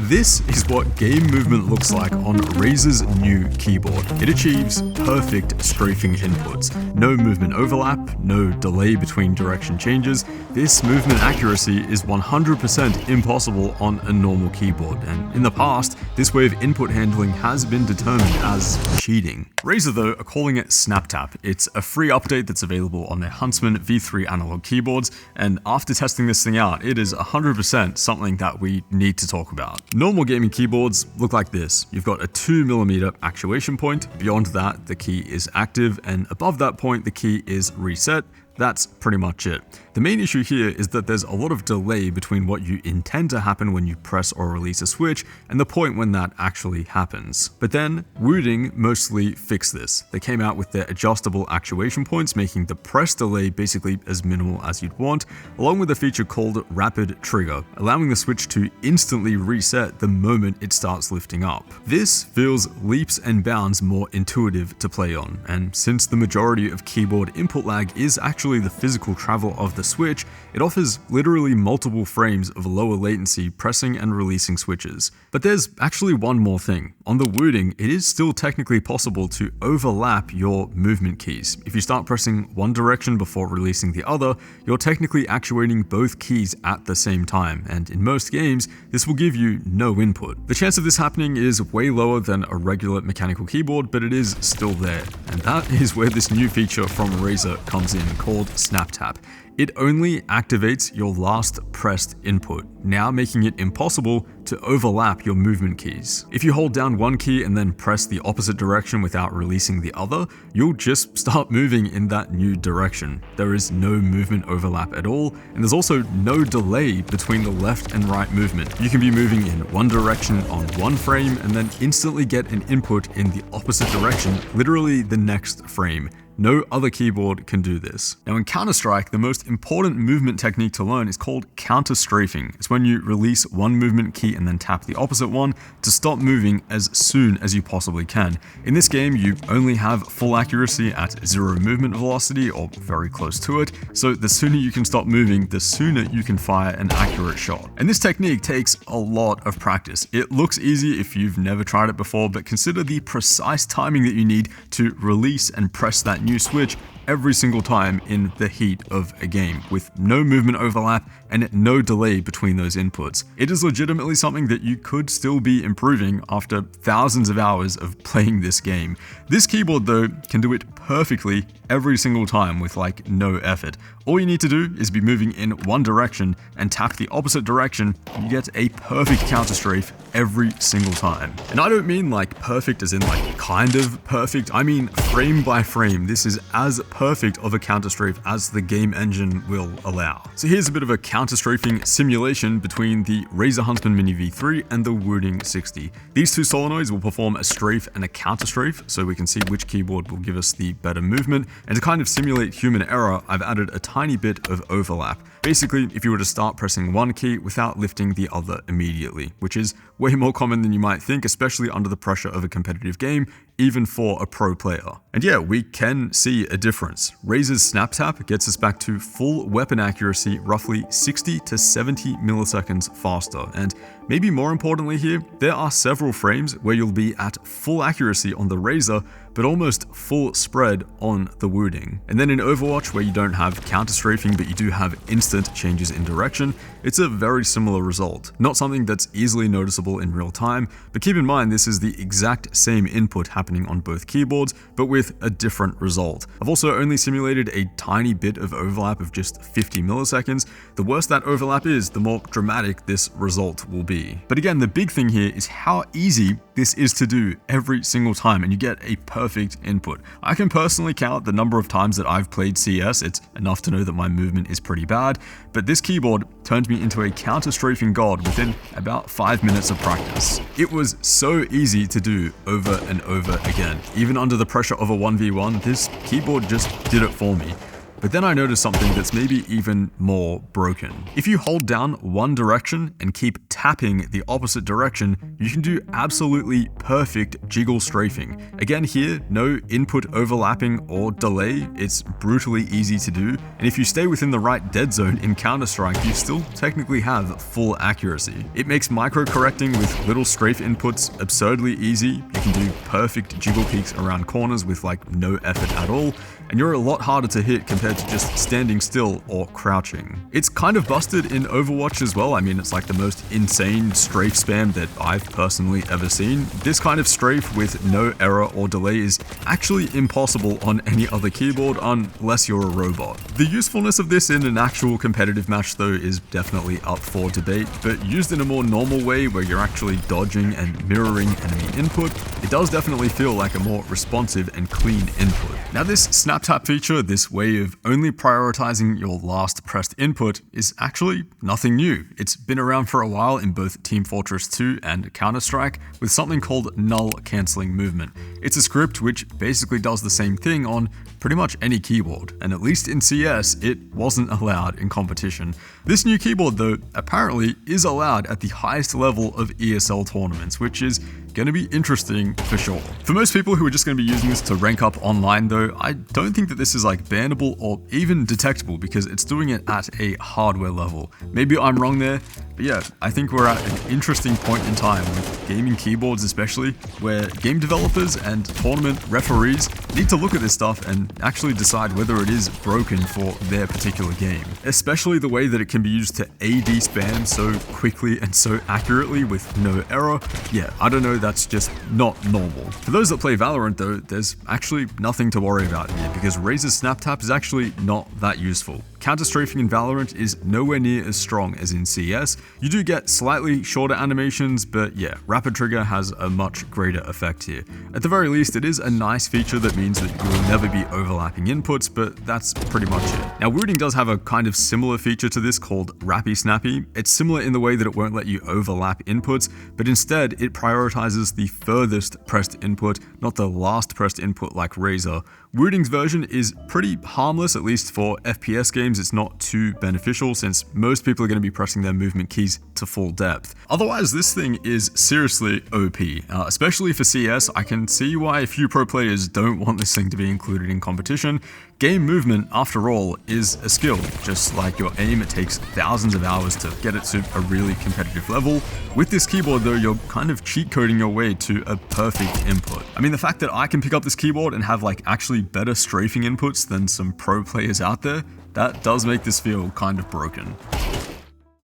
This is what game movement looks like on Razer's new keyboard. It achieves perfect strafing inputs. No movement overlap, no delay between direction changes. This movement accuracy is 100% impossible on a normal keyboard, and in the past, this way of input handling has been determined as cheating. Razer though are calling it SnapTap. It's a free update that's available on their Huntsman V3 analog keyboards, and after testing this thing out, it is 100% something that we need to talk about. Normal gaming keyboards look like this. You've got a 2mm actuation point. Beyond that, the key is active, and above that point, the key is reset. That's pretty much it. The main issue here is that there's a lot of delay between what you intend to happen when you press or release a switch and the point when that actually happens. But then, Wooding mostly fixed this. They came out with their adjustable actuation points, making the press delay basically as minimal as you'd want, along with a feature called Rapid Trigger, allowing the switch to instantly reset the moment it starts lifting up. This feels leaps and bounds more intuitive to play on, and since the majority of keyboard input lag is actually the physical travel of the switch, it offers literally multiple frames of lower latency pressing and releasing switches. But there's actually one more thing. On the Wooding, it is still technically possible to overlap your movement keys. If you start pressing one direction before releasing the other, you're technically actuating both keys at the same time, and in most games, this will give you no input. The chance of this happening is way lower than a regular mechanical keyboard, but it is still there, and that is where this new feature from Razer comes in, called SnapTap. It only activates your last pressed input, now making it impossible to overlap your movement keys. If you hold down one key and then press the opposite direction without releasing the other, you'll just start moving in that new direction. There is no movement overlap at all, and there's also no delay between the left and right movement. You can be moving in one direction on one frame and then instantly get an input in the opposite direction, literally the next frame. No other keyboard can do this. Now in Counter-Strike, the most important movement technique to learn is called counter-strafing. It's when you release one movement key and then tap the opposite one to stop moving as soon as you possibly can. In this game, you only have full accuracy at 0 movement velocity or very close to it, so the sooner you can stop moving, the sooner you can fire an accurate shot. And this technique takes a lot of practice. It looks easy if you've never tried it before, but consider the precise timing that you need to release and press that new switch every single time in the heat of a game, with no movement overlap and no delay between those inputs. It is legitimately something that you could still be improving after thousands of hours of playing this game. This keyboard though can do it perfectly every single time with like no effort. All you need to do is be moving in one direction and tap the opposite direction, and you get a perfect counter strafe every single time. And I don't mean like perfect as in like kind of perfect, I mean frame by frame. This is as perfect of a counter strafe as the game engine will allow. So here's a bit of a counter strafing simulation between the Razer Huntsman Mini V3 and the Wooding 60. These two solenoids will perform a strafe and a counter strafe, so we can see which keyboard will give us the better movement. And to kind of simulate human error, I've added a tiny bit of overlap. Basically, if you were to start pressing one key without lifting the other immediately, which is way more common than you might think, especially under the pressure of a competitive game, even for a pro player. And yeah, we can see a difference. Razer's SnapTap gets us back to full weapon accuracy roughly 60 to 70 milliseconds faster. And maybe more importantly here, there are several frames where you'll be at full accuracy on the Razer, but almost full spread on the Wooding. And then in Overwatch, where you don't have counter strafing, but you do have instant changes in direction, it's a very similar result. Not something that's easily noticeable in real time, but keep in mind this is the exact same input happening on both keyboards, but with a different result. I've also only simulated a tiny bit of overlap of just 50 milliseconds. The worse that overlap is, the more dramatic this result will be. But again, the big thing here is how easy this is to do every single time, and you get a perfect input. I can personally count the number of times that I've played CS. It's enough to know that my movement is pretty bad, but this keyboard turned me into a counter-strafing god within about 5 minutes of practice. It was so easy to do over and over again. Even under the pressure of a 1v1, this keyboard just did it for me. But then I noticed something that's maybe even more broken. If you hold down one direction and keep tapping the opposite direction, you can do absolutely perfect jiggle strafing. Again here, no input overlapping or delay, it's brutally easy to do, and if you stay within the right dead zone in Counter-Strike, you still technically have full accuracy. It makes micro-correcting with little strafe inputs absurdly easy. You can do perfect jiggle peeks around corners with like no effort at all, and you're a lot harder to hit compared to just standing still or crouching. It's kind of busted in Overwatch as well. I mean, it's like the most insane strafe spam that I've personally ever seen. This kind of strafe with no error or delay is actually impossible on any other keyboard unless you're a robot. The usefulness of this in an actual competitive match though is definitely up for debate, but used in a more normal way where you're actually dodging and mirroring enemy input, it does definitely feel like a more responsive and clean input. Now this snap tap feature, this way of only prioritizing your last pressed input, is actually nothing new. It's been around for a while in both Team Fortress 2 and Counter-Strike with something called null cancelling movement. It's a script which basically does the same thing on pretty much any keyboard, and at least in CS, it wasn't allowed in competition. This new keyboard though, apparently is allowed at the highest level of ESL tournaments, which is going to be interesting for sure. For most people who are just going to be using this to rank up online though, I don't think that this is like bannable or even detectable because it's doing it at a hardware level. Maybe I'm wrong there, but yeah, I think we're at an interesting point in time with gaming keyboards especially, where game developers and tournament referees need to look at this stuff and actually decide whether it is broken for their particular game. Especially the way that it can be used to AD spam so quickly and so accurately with no error. Yeah, I don't know, that's just not normal. For those that play Valorant though, there's actually nothing to worry about here because Razer's snap tap is actually not that useful. Counter-strafing in Valorant is nowhere near as strong as in CS. You do get slightly shorter animations, but yeah, rapid trigger has a much greater effect here. At the very least, it is a nice feature that means that you will never be overlapping inputs, but that's pretty much it. Now, Wooting does have a kind of similar feature to this called Rappy Snappy. It's similar in the way that it won't let you overlap inputs, but instead it prioritizes the furthest pressed input, not the last pressed input like Razer. Wooting's version is pretty harmless, at least for FPS games. It's not too beneficial since most people are going to be pressing their movement keys to full depth. Otherwise, this thing is seriously OP, especially for CS. I can see why a few pro players don't want this thing to be included in competition. Game movement, after all, is a skill. Just like your aim, it takes thousands of hours to get it to a really competitive level. With this keyboard though, you're kind of cheat coding your way to a perfect input. I mean, the fact that I can pick up this keyboard and have like actually better strafing inputs than some pro players out there, that does make this feel kind of broken.